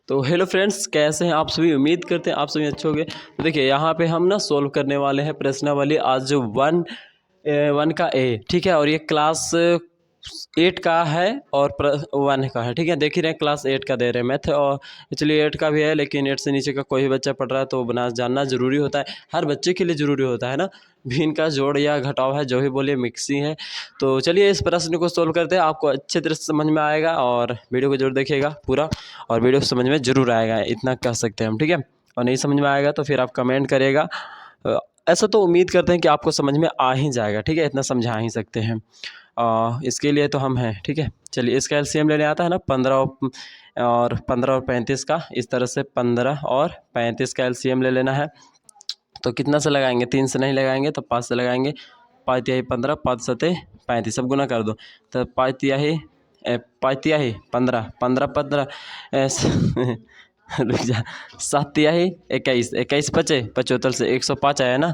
तो hello friends, कैसे हैं आप सभी। उम्मीद करते हैं आप सभी अच्छे होंगे। तो देखिए यहाँ पे हम ना सोल्व करने वाले हैं प्रश्नावली आज जो वन का ए, ठीक है। और ये क्लास 8 का है और 1 का है, ठीक है। देख ही रहे हैं क्लास 8 का दे रहे हैं मैथ, और एक्चुअली 8 का भी है, लेकिन 8 से नीचे का कोई भी बच्चा पढ़ रहा है तो बना जानना ज़रूरी होता है, हर बच्चे के लिए ज़रूरी होता है ना। भिन्न का जोड़ या घटाव है, जो भी बोलिए मिक्सी है। तो चलिए इस प्रश्न को सोल्व करते हैं, आपको अच्छे तरह से समझ में आएगा, और वीडियो को जरूर देखिएगा पूरा, और वीडियो समझ में ज़रूर आएगा, इतना कह सकते हैं हम, ठीक है। और नहीं समझ में आएगा तो फिर आप कमेंट करिएगा। ऐसा तो उम्मीद करते हैं कि आपको समझ में आ ही जाएगा, ठीक है, इतना समझा ही सकते हैं। इसके लिए तो हम हैं, ठीक है। चलिए इसका एलसीएम लेने आता है ना, 15 और 35 का, इस तरह से 15 और 35 का एलसीएम ले लेना है। तो कितना से लगाएंगे, 3 से नहीं लगाएंगे तो 5 से लगाएंगे। 5 तिहाई 15, 5 सते 35, सब गुना कर दो तो 5 तिहाई 15, 15 15 रुक जा, 7 तिहाई 21, 21 पचे 75 से 105 आया ना।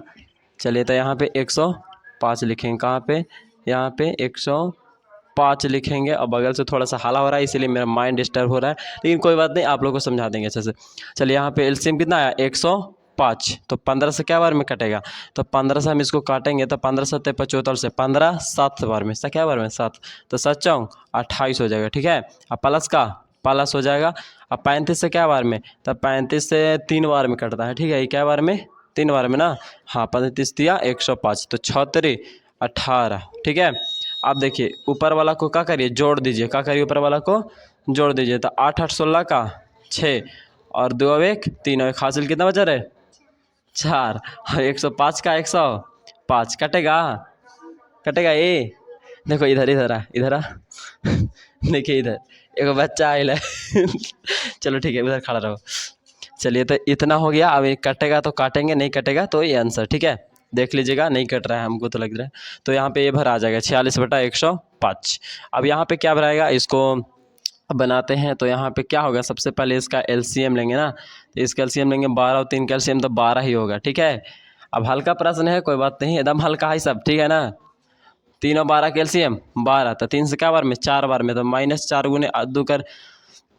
चलिए तो यहाँ पे 105 लिखेंगे, कहाँ पे, यहाँ पे 105 लिखेंगे। और बगल से थोड़ा सा हाला हो रहा है, इसीलिए मेरा माइंड डिस्टर्ब हो रहा है, लेकिन कोई बात नहीं, आप लोगों को समझा देंगे अच्छे से। चलिए यहाँ पे एलसीएम कितना आया, 105। तो 15 से क्या बार में कटेगा, तो 15 से हम इसको काटेंगे तो 15 सत्ते 75 से 15 7 बार में, क्या बार में 7, तो 7 चौंग 28 हो जाएगा, ठीक है। अब प्लस का प्लस हो जाएगा। अब 35 से क्या बार में, तो 35 से 3 बार में कटता है, ठीक है। ये क्या बार में, 3 बार में ना। हाँ, 35 दिया 105, तो 6 3 18, ठीक है। अब देखिए ऊपर वाला को क्या करिए, जोड़ दीजिए, क्या करिए, ऊपर वाला को जोड़ दीजिए। तो 8 8 16 का 6, और 2 अब 1 3 और 1 हासिल कितना बचा रहे, 4। और 105 का 105 कटेगा, कटेगा ये। देखो इधर इधर आ, इधर आ देखिए इधर एक बच्चा आयल है चलो ठीक है, उधर खड़ा रहो। चलिए तो इतना हो गया। अब ये कटेगा तो काटेंगे, नहीं कटेगा तो ये आंसर, ठीक है। देख लीजिएगा, नहीं कट रहा है हमको तो लग रहा है, तो यहाँ पे ये भर आ जाएगा 46/105। अब यहाँ पे क्या भराएगा, इसको बनाते हैं। तो यहाँ पे क्या होगा, सबसे पहले इसका एलसीएम लेंगे ना। तो इसका एलसीएम लेंगे 12 और 3 का एलसीएम तो 12 ही होगा, ठीक है। अब हल्का प्रश्न है, कोई बात नहीं, एकदम हल्का है सब, ठीक है ना। 3 और 12 का एलसीएम 12, तो 3 से क्या बार में, 4 बार में, तो -4 गुने 2 कर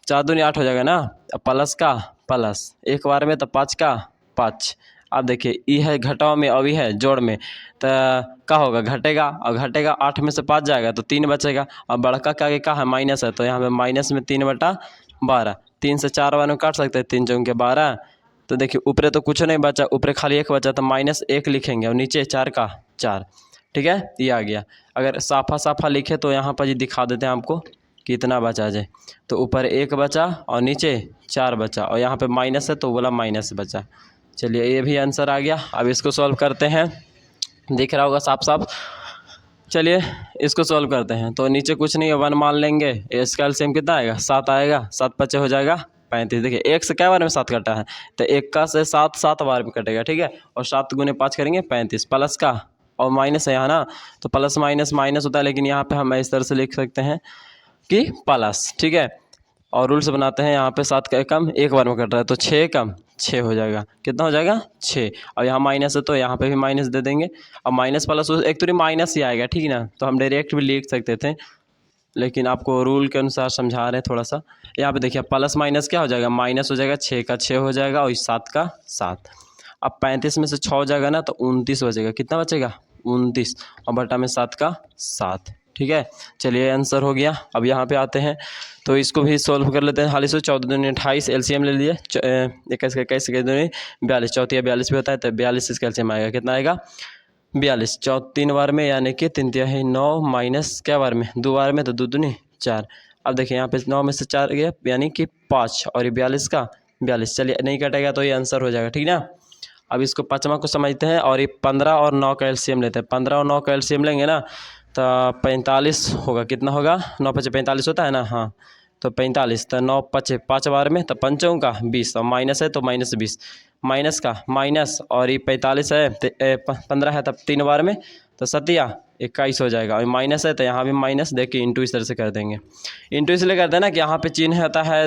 4 दूनी 8 हो जाएगा ना। अब प्लस का प्लस 1 बार में, तो 5 का 5। अब देखिए ई है घटाव में, अभी है जोड़ में, तो क्या होगा, घटेगा, और घटेगा 8 में से 5 जाएगा तो 3 बचेगा। और बड़का का आगे क्या है, माइनस है, तो यहाँ पे माइनस में 3/12, 3 से 4 बार में काट सकते हैं, 3 चौके 12। तो देखिए ऊपरे तो कुछ नहीं बचा, ऊपरे खाली 1 बचा, तो -1 लिखेंगे, और नीचे 4 का 4, ठीक है। ये आ गया। अगर साफा साफा लिखे तो यहाँ पर जी दिखा देते हैं आपको कितना बचा जाए। तो ऊपर 1 बचा और नीचे 4 बचा, और यहाँ पे माइनस है तो बोला माइनस बचा। चलिए ये भी आंसर आ गया। अब इसको सॉल्व करते हैं, दिख रहा होगा साफ साफ। चलिए इसको सॉल्व करते हैं। तो नीचे कुछ नहीं है, 1 मान लेंगे। इसका एलसीएम कितना आएगा, 7 आएगा, 7 5 हो जाएगा 35। देखिए 1 से क्या बार में 7 कटा है, तो 1 का से 7 7 बार में कटेगा, ठीक है। और 7 गुने 5 करेंगे 35, प्लस का और माइनस है यहाँ ना, तो प्लस माइनस माइनस होता है, लेकिन यहाँ पे हम इस तरह से लिख सकते हैं कि प्लस, ठीक है। और रूल्स बनाते हैं, यहाँ पे 7 का कम 1 बार में कट रहा है, तो 6 कम 6 हो जाएगा, कितना हो जाएगा 6। और यहाँ माइनस है तो यहाँ पे भी माइनस दे देंगे। अब माइनस प्लस एक तो माइनस ही आएगा, ठीक है ना, तो हम डायरेक्ट भी लिख सकते थे, लेकिन आपको रूल के अनुसार समझा रहे हैं थोड़ा सा। यहाँ पे देखिए प्लस माइनस क्या हो जाएगा, माइनस हो जाएगा, 6 का 6 हो जाएगा, और 7 का 7। अब 35 में से 6 हो जाएगा ना, तो 29 बचेगा, कितना बचेगा 29, और बटा में 7 का 7, ठीक है। चलिए आंसर हो गया। अब यहाँ पे आते हैं, तो इसको भी सॉल्व कर लेते हैं। हाली से 14 दूनी 28 एलसीएम ले लिए, 21 का 21 के दूनी 42, 4 42 भी होता है, तो 42 इसका एलसीएम आएगा, कितना आएगा 42। 3 बार में यानी कि 3 तिहाई 9 माइनस क्या बार में, 2 बार में, तो 2 दूनी 4। अब देखिए यहाँ पे 9 में से 4 गया यानी कि 5, और ये 42 का 42। चलिए नहीं कटेगा तो ये आंसर हो जाएगा, ठीक ना। अब इसको पाँचवा को समझते हैं, और ये 15 और 9 का एलसीएम लेते हैं। 15 और 9 का एलसीएम लेंगे ना, तो 45 होगा, कितना होगा, 9 5 45 होता है ना, हाँ। तो 45, तो 9 5 5 बार में, तो 5 का 20, और माइनस है तो -20, माइनस का माइनस, और ये 45 है, 15 है तब 3 बार में, तो 7 21 हो जाएगा। और माइनस है तो यहाँ भी माइनस, देखिए इंटू इस तरह से कर देंगे। इंटू इसलिए करते हैं ना कि यहाँ पे चिन्ह होता है,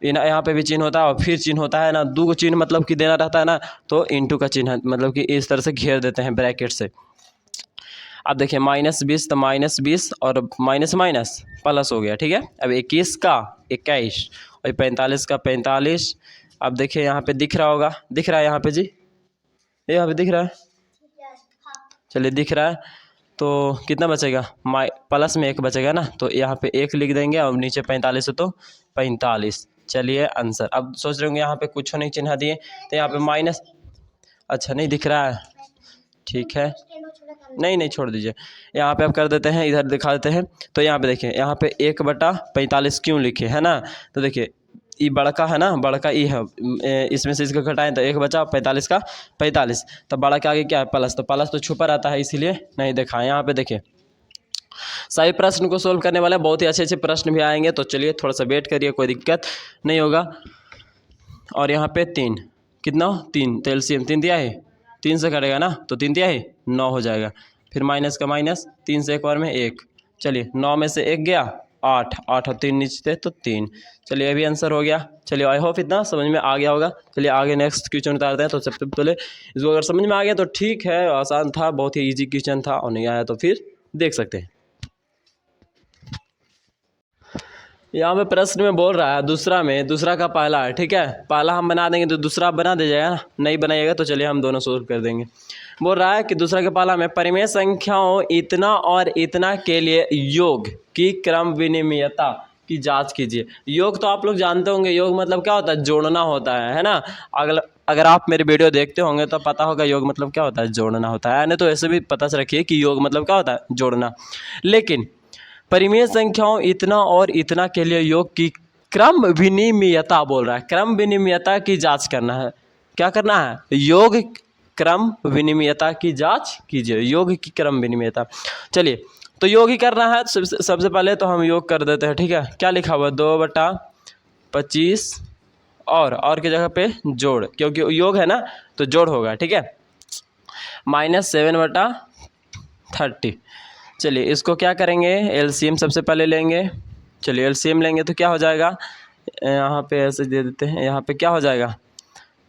यहाँ पे भी चिन्ह होता है, और फिर चिन्ह होता है ना, 2 चिन्ह मतलब कि देना रहता है ना, तो इंटू का चिन्ह मतलब कि इस तरह से घेर देते हैं ब्रैकेट से। अब देखिए -20 तो -20 और माइनस माइनस प्लस हो गया, ठीक है। अब 21 का 21 और 45 का 45। अब देखिए यहाँ पे दिख रहा होगा, दिख रहा है यहाँ पे जी, यहाँ पे दिख रहा है, चलिए दिख रहा है। तो कितना बचेगा, प्लस में 1 बचेगा ना, तो यहाँ पे 1 लिख देंगे और नीचे 45 है तो 45। चलिए आंसर। अब सोच रहे होंगे यहाँ पे कुछ नहीं चिन्ह दिए, तो यहाँ पे माइनस, अच्छा नहीं दिख रहा है, ठीक है, नहीं छोड़ दीजिए। यहाँ पे अब कर देते हैं, इधर दिखा देते हैं। तो यहाँ पे देखिए, यहाँ पे 1/45 क्यों लिखे है ना, तो देखिए ई बड़का है ना, बड़का ई है, इसमें से इसको घटाएं तो 1 बचा, 45 का 45, तो बड़ा के आगे क्या है प्लस, तो प्लस तो छुपा रहता है इसीलिए नहीं देखा। यहाँ पे देखिए सही प्रश्न को सोल्व करने वाले बहुत ही अच्छे अच्छे प्रश्न भी आएंगे, तो चलिए थोड़ा सा वेट करिए, कोई दिक्कत नहीं होगा। और यहाँ पे 3 कितना, 3 तो एलसीएम 3 दिया है, 3 से कटेगा ना, तो 3 दिया है 9 हो जाएगा। फिर माइनस का माइनस, 3 से एक बार में 1, चलिए 9 में से 1 गया 8, 8 और 3 नीचे थे तो 3। चलिए ये भी आंसर हो गया। चलिए आई होप इतना समझ में आ गया होगा। चलिए आगे नेक्स्ट क्वेश्चन उतारते हैं। तो सबसे पहले इसको अगर समझ में आ गया तो ठीक है, आसान था, बहुत ही ईजी क्वेश्चन था, और नहीं आया तो फिर देख सकते हैं। यहाँ पे प्रश्न में बोल रहा है दूसरा का पहला है, ठीक है, पहला हम बना देंगे तो दूसरा बना दीजिएगा ना, नहीं बनाइएगा तो चलिए हम दोनों सोल्व कर देंगे। बोल रहा है कि दूसरा के पहला में परिमेय संख्याओं इतना और इतना के लिए योग की क्रम विनिमयता की जांच कीजिए। योग तो आप लोग जानते होंगे, योग मतलब क्या होता है, जोड़ना होता है ना। अगर आप मेरी वीडियो देखते होंगे तो पता होगा योग मतलब क्या होता है, जोड़ना होता है, नहीं तो ऐसे भी पता से रखिए कि योग मतलब क्या होता है, जोड़ना। लेकिन परिमेय संख्याओं इतना और इतना के लिए योग की क्रम विनिमयता बोल रहा है, क्रम विनिमयता की जांच करना है। क्या करना है, योग क्रम विनिमयता की जांच कीजिए, योग की क्रम विनिमयता। चलिए तो योग ही करना है, सबसे पहले तो हम योग कर देते हैं, ठीक है। क्या लिखा हुआ, 2/25 और की जगह पे जोड़, क्योंकि योग है ना तो जोड़ होगा, ठीक है, -7/30। चलिए इसको क्या करेंगे, एलसीएम सबसे पहले लेंगे। चलिए एलसीएम लेंगे तो क्या हो जाएगा, यहाँ पे ऐसे दे देते हैं, यहाँ पे क्या हो जाएगा,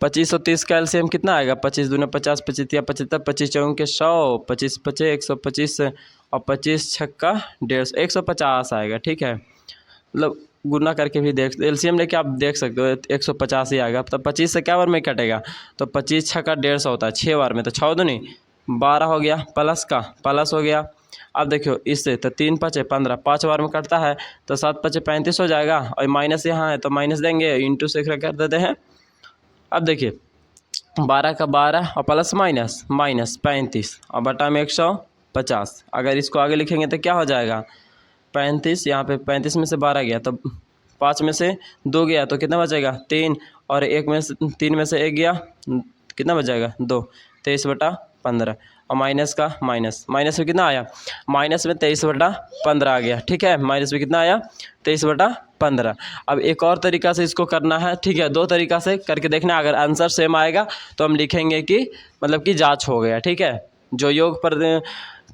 25 और 30 का एलसीएम कितना आएगा, 25 दूना 50, 25 या 75, 25 चौके 100, 25 पचे 125 और 25 छक्का 150, 150 आएगा, ठीक है। मतलब गुना करके भी देख, एलसीएम लेके आप देख सकते हो, 150 ही आएगा। तो 25 से क्या बार में कटेगा, तो 25 छक्का 150 होता है, 6 बार में, तो 6 दूनी 12 हो गया, प्लस का प्लस हो गया। अब देखियो इससे तो 3 5 15, 5 बार में कटता है, तो 7 5 35 हो जाएगा, और माइनस यहाँ है तो माइनस देंगे, इंटू से कर देते हैं। अब देखिए 12 का 12 और प्लस माइनस 35 और बटा में 150। अगर इसको आगे लिखेंगे तो क्या हो जाएगा, 35, यहाँ पे 35 में से 12 गया तो 5 में से 2 गया तो कितना बचेगा, 3, और 3 में से 1 गया, कितना बच जाएगा, 2, 23/15। और माइनस का माइनस में कितना आया, माइनस में 23/15 आ गया, ठीक है, माइनस में कितना आया, 23/15। अब एक और तरीका से इसको करना है, ठीक है, 2 तरीका से करके देखना, अगर आंसर सेम आएगा तो हम लिखेंगे कि मतलब कि जांच हो गया, ठीक है। जो योग पर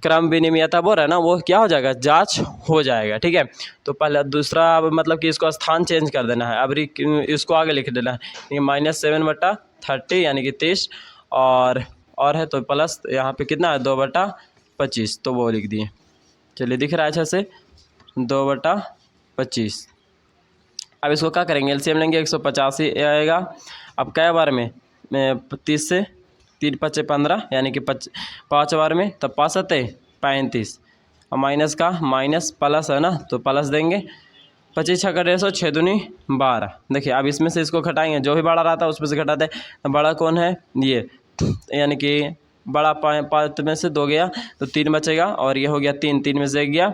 क्रम विनिमयता बोल रहा है ना, वो क्या हो जाएगा, जांच हो जाएगा, ठीक है। तो पहले दूसरा मतलब कि इसको स्थान चेंज कर देना है, अब इसको आगे लिख देना है, -7/30 यानी कि 30, और है तो प्लस यहाँ पे कितना है, 2/25, तो वो लिख दिए। चलिए दिख रहा है अच्छा से, 2/25। अब इसको क्या करेंगे, एलसीएम लेंगे, 150 ही आएगा। अब कै बार में, 30 से 3 5 15 यानी कि 5 बार में, तब 5 7 35, और माइनस का माइनस प्लस है ना, तो प्लस देंगे, 25 छक्का 150, 6 दूनी 12। देखिए अब इसमें से इसको घटाएंगे, जो भी बड़ा रहता है उसमें से घटाते हैं, तो बड़ा कौन है, ये, यानी कि बड़ा 5 में से 2 गया तो 3 बचेगा, और ये हो गया 3 में से 1 गया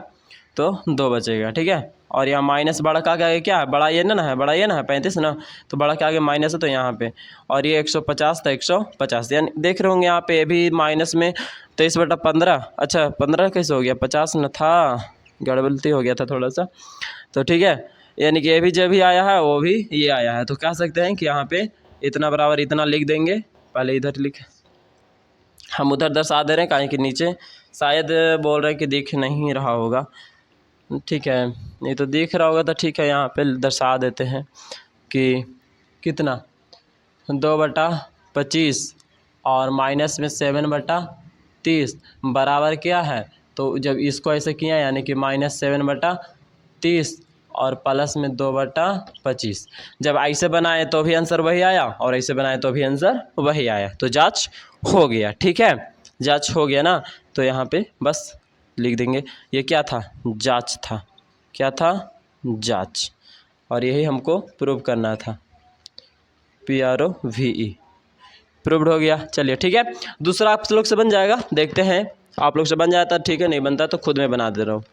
तो 2 बचेगा, ठीक है। और यहाँ माइनस बड़ा का आगे क्या है, बड़ा ये ना है, बड़ा ये ना है 35 ना, तो बड़ा के आगे माइनस है तो यहाँ पे, और ये 150 था 150, यानी देख रहे होंगे यहाँ पे भी माइनस में 23/15। अच्छा 15 कैसे हो गया, 50 न था, गड़बड़ी हो गया था थोड़ा सा, तो ठीक है, यानी कि ये भी जो भी आया है वो भी ये आया है, तो कह सकते हैं कि यहाँ पे इतना बराबर इतना लिख देंगे। पहले इधर लिख, हम उधर दर्शा दे रहे हैं, कहीं कि नीचे शायद बोल रहे हैं कि दिख नहीं रहा होगा, ठीक है, नहीं तो दिख रहा होगा तो ठीक है, यहाँ पे दर्शा देते हैं कि कितना, 2/25 और माइनस में 7/30 बराबर क्या है, तो जब इसको ऐसे किया यानी कि -7/30 और प्लस में 2/25, जब ऐसे बनाए तो भी आंसर वही आया और ऐसे बनाए तो भी आंसर वही आया, तो जांच हो गया। ठीक है, जांच हो गया ना, तो यहाँ पे बस लिख देंगे ये क्या था, जांच था। क्या था, जांच, और यही हमको प्रूव करना था, PROVE, प्रूव्ड हो गया। चलिए ठीक है, दूसरा आप लोग से बन जाएगा, देखते हैं आप लोग से बन जाता ठीक है, नहीं बनता तो खुद में बना दे रहा हूँ।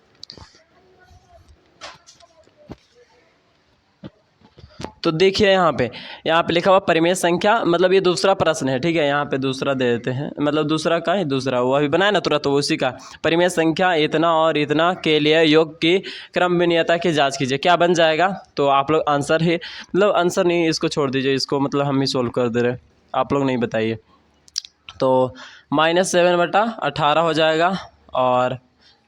तो देखिए यहाँ पे लिखा हुआ परिमेय संख्या, मतलब ये दूसरा प्रश्न है। ठीक है, यहाँ पे दूसरा दे देते हैं, मतलब दूसरा का है, दूसरा वो अभी बनाया ना तुरंत, तो उसी का परिमेय संख्या इतना और इतना के लिए योग की क्रमविनियता की जांच कीजिए। क्या बन जाएगा, तो आप लोग आंसर ही, मतलब आंसर नहीं, इसको छोड़ दीजिए, इसको मतलब हम ही सोल्व कर दे रहे, आप लोग नहीं बताइए। तो -7/18 हो जाएगा, और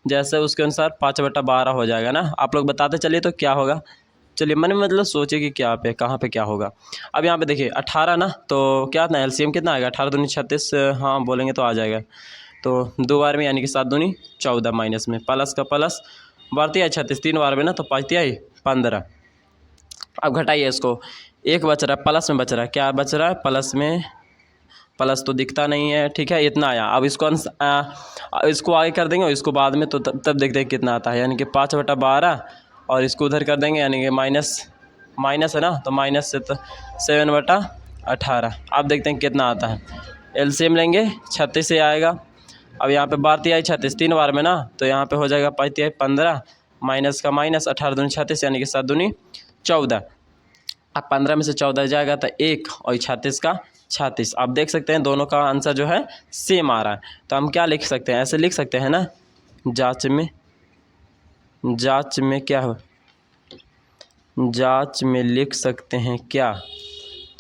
जैसे उसके अनुसार 5/12 हो जाएगा ना। आप लोग बताते चलिए तो क्या होगा, चलिए मन में मतलब सोचिए कि क्या पे कहाँ पे क्या होगा। अब यहाँ पे देखिए 18 ना, तो क्या ना LCM कितना आएगा, 18 दूनी 36, हाँ बोलेंगे तो आ जाएगा। तो 2 बार में यानी कि 7 दूनी 14, माइनस में प्लस का प्लस, बढ़ती है 36, 3 बार में ना, तो 5 तिहाई 15। अब घटाइए इसको, एक बच रहा है, प्लस में बच रहा है, क्या बच रहा है, प्लस में, प्लस तो दिखता नहीं है। ठीक है, इतना आया। अब इसको इसको आगे कर देंगे और इसको बाद में, तो तब देखते हैं कितना आता है, यानी कि 5/12, और इसको उधर कर देंगे यानी कि माइनस है ना, तो माइनस से तो 7/18। अब देखते हैं कितना आता है, LCM लेंगे 36 से आएगा। अब यहाँ पे बार तिहाई 36, 3 बार में ना, तो यहाँ पे हो जाएगा 5 तिहाई 15, माइनस का माइनस, 18 दूनी 36 यानी कि 7 दूनी 14। अब 15 में से 14 जाएगा तो 1, और 36 का 36। आप देख सकते हैं दोनों का आंसर जो है सेम आ रहा है। तो हम क्या लिख सकते हैं, ऐसे लिख सकते हैं ना, जांच में क्या हो, जांच में लिख सकते हैं क्या,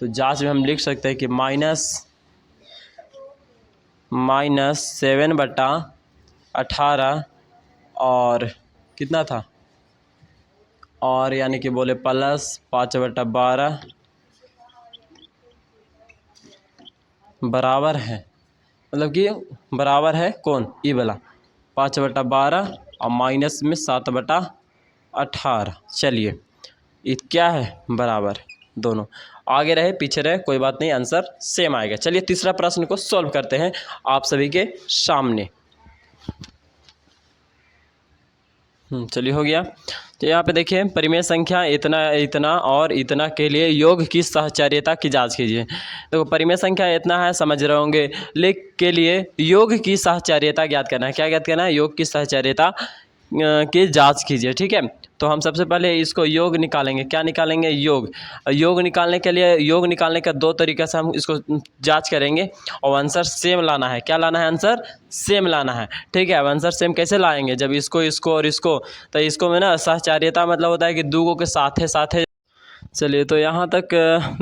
तो जांच में हम लिख सकते हैं कि -7/18 और कितना था, और यानी कि बोले प्लस 5/12 बराबर है, मतलब कि बराबर है कौन, ई वाला 5/12 और माइनस में 7/18। चलिए ये क्या है, बराबर, दोनों आगे रहे पीछे रहे कोई बात नहीं, आंसर सेम आएगा। चलिए तीसरा प्रश्न को सॉल्व करते हैं आप सभी के सामने। चलिए हो गया। तो यहाँ पे देखिए परिमेय संख्या इतना इतना और इतना के लिए योग की साहचर्यता की जांच कीजिए। देखो परिमेय संख्या इतना है, समझ रहे होंगे, लेख के लिए योग की साहचर्यता ज्ञात करना है। क्या ज्ञात करना है, योग की साहचर्यता की जांच कीजिए। ठीक है, तो हम सबसे पहले इसको योग निकालेंगे। क्या निकालेंगे, योग निकालने के लिए, योग निकालने का 2 तरीक़े से हम इसको जांच करेंगे, और आंसर सेम लाना है। क्या लाना है, आंसर सेम लाना है। ठीक है, अब आंसर सेम कैसे लाएंगे, जब इसको और इसको, तो इसको में ना साहचर्यता मतलब होता है कि दूगों के साथ है। चलिए तो यहाँ तक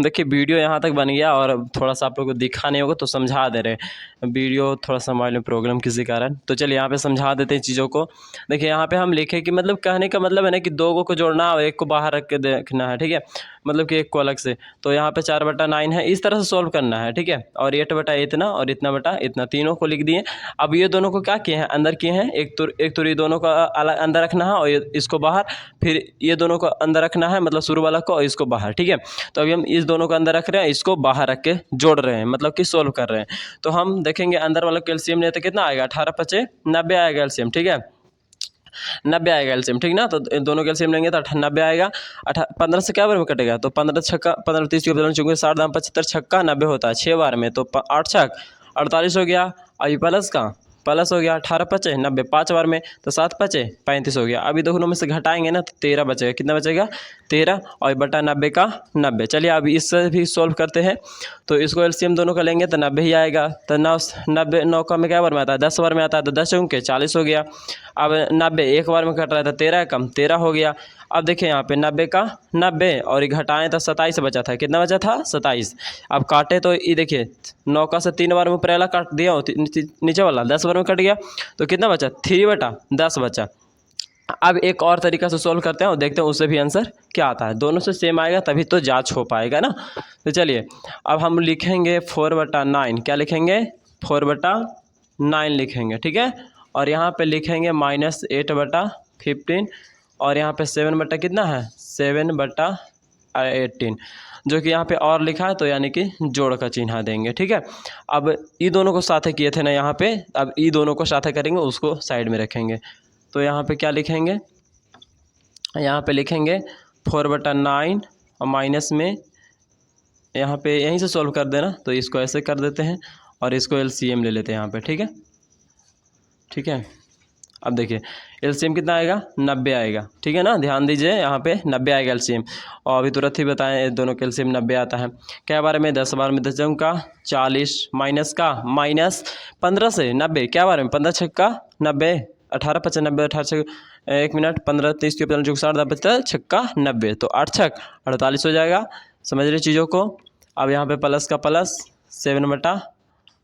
देखिए वीडियो यहाँ तक बन गया, और थोड़ा सा आप लोगों को दिखा नहीं होगा तो समझा दे रहे हैं, वीडियो थोड़ा सा मोबाइल में प्रॉब्लम किसी कारण। तो चलिए यहाँ पे समझा देते हैं चीज़ों को। देखिए यहाँ पे हम लिखे कि मतलब कहने का मतलब है ना कि 2 को जोड़ना और 1 को बाहर रख के देखना है। ठीक है, मतलब कि 1 को अलग से, तो यहाँ पे 4/9 है, इस तरह से सोल्व करना है। ठीक है, और 8 इतना और इतना बटा इतना, तीनों को लिख दिए। अब ये दोनों को क्या किए हैं, अंदर किए हैं, एक तो ये दोनों को अलग अंदर रखना है और इसको बाहर, फिर ये दोनों को अंदर रखना है, मतलब शुरू वाला को और इसको बाहर। ठीक है, तो अभी हम इस दोनों को अंदर रख रहे हैं, इसको बाहर रख के जोड़ रहे हैं, मतलब कि सोल्व कर रहे हैं। तो हम देखेंगे अंदर वाला कैल्शियम लेते कितना आएगा, 18×5 = 90 आएगा एलसीएम। ठीक है, 90 आएगा एलसीएम, ठीक ना, तो दोनों कैल्शियम लेंगे तो 90 आएगा। 15 से क्या बार में कटेगा, तो 15 छक्का 15 30 चूँकि 60 दाम 75 छक्का 90 होता है 6 बार में, तो 8 छक 48 हो गया। अभी प्लस हो गया, 18×5 = 90 5 बार में, तो 7×5 = 35 हो गया। अभी दोनों में से घटाएंगे ना तो 13 बचेगा। कितना बचेगा, 13, और बटा 90 का 90। चलिए अभी इससे भी सोल्व करते हैं। तो इसको एलसीएम दोनों का लेंगे तो 90 ही आएगा। तो 9 का में क्या बार में आता है, 10 बार में आता है, तो 10 चौके 40 हो गया। अब 90 एक बार में कट रहा था, 13 कम 13 हो गया। अब देखिए यहाँ पे 90 का 90 और ये घटाएं तो 27 बचा था। कितना बचा था, 27। अब काटे तो ये देखिए 9 का से 3 बार में पहला काट दिया, नीचे वाला 10 बार में कट गया, तो कितना बचा, 3/10 बचा। अब एक और तरीका से सोल्व करते हैं और देखते हैं उससे भी आंसर क्या आता है। दोनों से सेम आएगा तभी तो जांच हो पाएगा ना। तो चलिए अब हम लिखेंगे 4/9। क्या लिखेंगे, 4/9 लिखेंगे। ठीक है, और यहाँ पे लिखेंगे -8/15 और यहाँ पे 7 बटा कितना है 7/18 जो कि यहाँ पे और लिखा है तो यानी कि जोड़ का चिन्ह देंगे। ठीक है, अब ई दोनों को साथ किए थे ना यहाँ पे, अब ई दोनों को साथ करेंगे उसको साइड में रखेंगे। तो यहाँ पे क्या लिखेंगे, यहाँ पे लिखेंगे 4/9 और माइनस में यहाँ पे यहीं से सॉल्व कर देना, तो इसको ऐसे कर देते हैं और इसको एलसीएम ले लेते हैं यहाँ पे। ठीक है, ठीक है, अब देखिए एलसीएम कितना आएगा 90 आएगा। ठीक है ना, ध्यान दीजिए यहाँ पे 90 आएगा एलसीएम। और अभी तुरंत ही बताएं दोनों का एलसीएम 90 आता है। क्या बार में 10 बार में 10 का 40 माइनस का -15 से 90, क्या बार में 15 छक्का 90, 18 55 90, 18 1 मिनट 15 30 जो 60 बचता छक्का 90, तो 8 छक 48 हो जाएगा। समझ रहे चीज़ों को। अब यहाँ पे प्लस का प्लस 7 बटा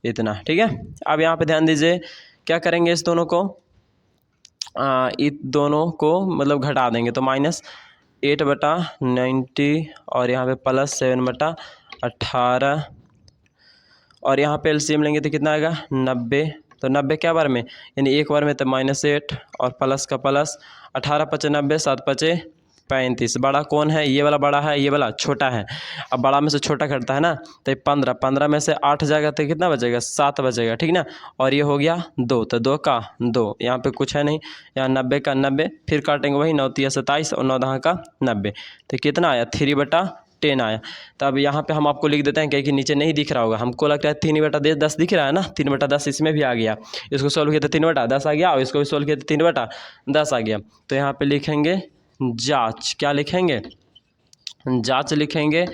इतना। ठीक है, अब यहाँ पे ध्यान दीजिए क्या करेंगे, इस दोनों को इस दोनों को मतलब घटा देंगे तो -8/90 और यहाँ पे +7/18 और यहाँ पे एलसीएम लेंगे तो कितना आएगा 90। तो 90 क्या बार में, यानी एक बार में तो -8 और प्लस का प्लस 18 × 5 = 90, 7 × 5 = 35। बड़ा कौन है, ये वाला बड़ा है, ये वाला छोटा है। अब बड़ा में से छोटा घटता है ना, तो 15 में से 8 जाएगा तो कितना बचेगा 7 बचेगा। ठीक ना, और ये हो गया 2, तो 2 का 2, यहाँ पे कुछ है नहीं, यहाँ 90 का 90, फिर काटेंगे वही 9 × 3 = 27 और 9 × 10 का 90, तो कितना आया 3/10 आया। तो अब यहाँ पे हम आपको लिख देते हैं क्योंकि नीचे नहीं दिख रहा होगा, हमको लगता है 3/10 दिख रहा है ना, 3/10 इसमें भी आ गया। इसको सॉल्व किया तो 3/10 आ गया और इसको भी सॉल्व किया तो 3/10 आ गया। तो यहाँ पे लिखेंगे जांच, क्या लिखेंगे जांच लिखेंगे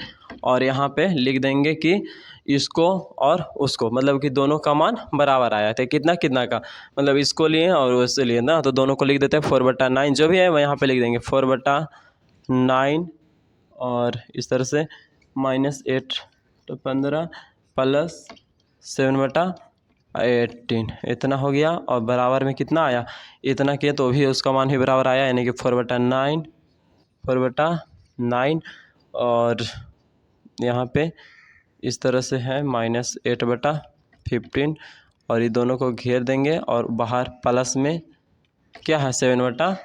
और यहाँ पे लिख देंगे कि इसको और उसको मतलब कि दोनों का मान बराबर आया था। कितना कितना का मतलब इसको लिए और उससे लिए ना, तो दोनों को लिख देते हैं 4/9 जो भी है वह यहाँ पे लिख देंगे 4/9 और इस तरह से -8 तो 15 प्लस 7/18 इतना हो गया और बराबर में कितना आया इतना किए तो भी उसका मान भी बराबर आया, यानी कि 4/9 और यहाँ पे इस तरह से है -8/15 और ये दोनों को घेर देंगे और बाहर प्लस में क्या है 7/18।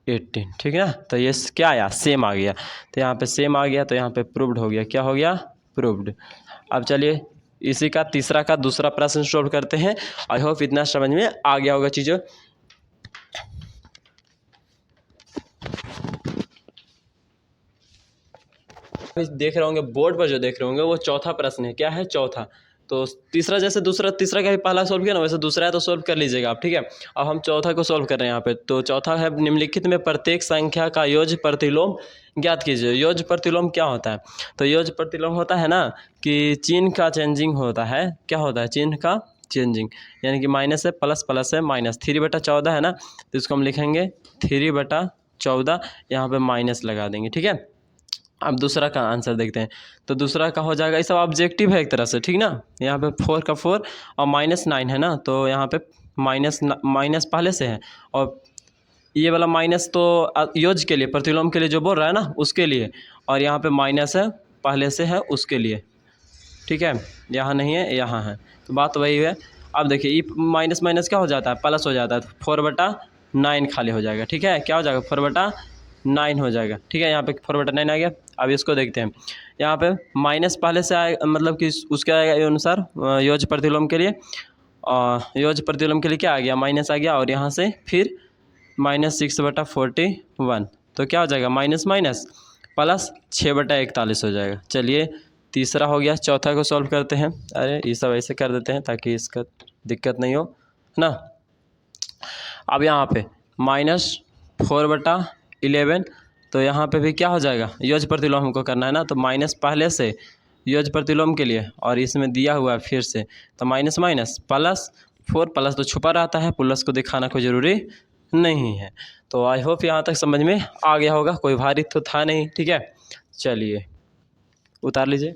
ठीक है ना, तो ये क्या आया सेम आ गया, तो यहाँ पे सेम आ गया तो यहाँ पे प्रूव्ड हो गया। क्या हो गया प्रूव्ड। अब चलिए इसी का तीसरा का दूसरा प्रश्न सॉल्व करते हैं। आई होप इतना समझ में आ गया होगा चीज़ों। देख रहे होंगे बोर्ड पर जो देख रहे होंगे वो चौथा प्रश्न है। क्या है चौथा, तो तीसरा जैसे तीसरा का भी पहला सॉल्व किया ना वैसे दूसरा है तो सॉल्व कर लीजिएगा आप। ठीक है, अब हम चौथा को सॉल्व कर रहे हैं यहाँ पे। तो चौथा है निम्नलिखित में प्रत्येक संख्या का योज्य प्रतिलोम ज्ञात कीजिए। योज्य प्रतिलोम क्या होता है, तो योज्य प्रतिलोम होता है ना कि चिन्ह का चेंजिंग होता है। क्या होता है चिन्ह का चेंजिंग, यानी कि माइनस है प्लस, प्लस है माइनस। 3/14 है ना, तो इसको हम लिखेंगे 3/14, यहाँ पे माइनस लगा देंगे। ठीक है, अब दूसरा का आंसर देखते हैं। तो दूसरा का हो जाएगा, ये सब ऑब्जेक्टिव है एक तरह से। ठीक ना, यहाँ पे 4 का 4 और -9 है ना, तो यहाँ पे माइनस पहले से है और ये वाला माइनस तो योज्य के लिए प्रतिलोम के लिए जो बोल रहा है ना उसके लिए, और यहाँ पे माइनस है पहले से है उसके लिए। ठीक है, यहाँ नहीं है यहाँ है, तो बात वही है। अब देखिए ये माइनस माइनस क्या हो जाता है प्लस हो जाता है, 4/9 खाली हो जाएगा। ठीक है, क्या हो जाएगा 4/9 हो जाएगा। ठीक है, यहाँ पे 4/9 आ गया। अब इसको देखते हैं, यहाँ पे माइनस पहले से आए मतलब कि उसके अनुसार योज्य प्रतिलोम के लिए, योज्य प्रतिलोम के लिए क्या आ गया माइनस आ गया और यहाँ से फिर -6/41, तो क्या हो जाएगा माइनस माइनस प्लस 6/41 हो जाएगा। चलिए तीसरा हो गया, चौथा को सॉल्व करते हैं। अरे ये सब ऐसे कर देते हैं ताकि इसका दिक्कत नहीं हो ना। अब यहाँ पे -4/11, तो यहाँ पे भी क्या हो जाएगा योज्य प्रतिलोम हमको करना है ना, तो माइनस पहले से योज्य प्रतिलोम के लिए और इसमें दिया हुआ है फिर से, तो माइनस माइनस प्लस 4 प्लस तो छुपा रहता है, प्लस को दिखाना कोई ज़रूरी नहीं है। तो आई होप यहाँ तक समझ में आ गया होगा, कोई भारी तो था नहीं। ठीक है, चलिए उतार लीजिए।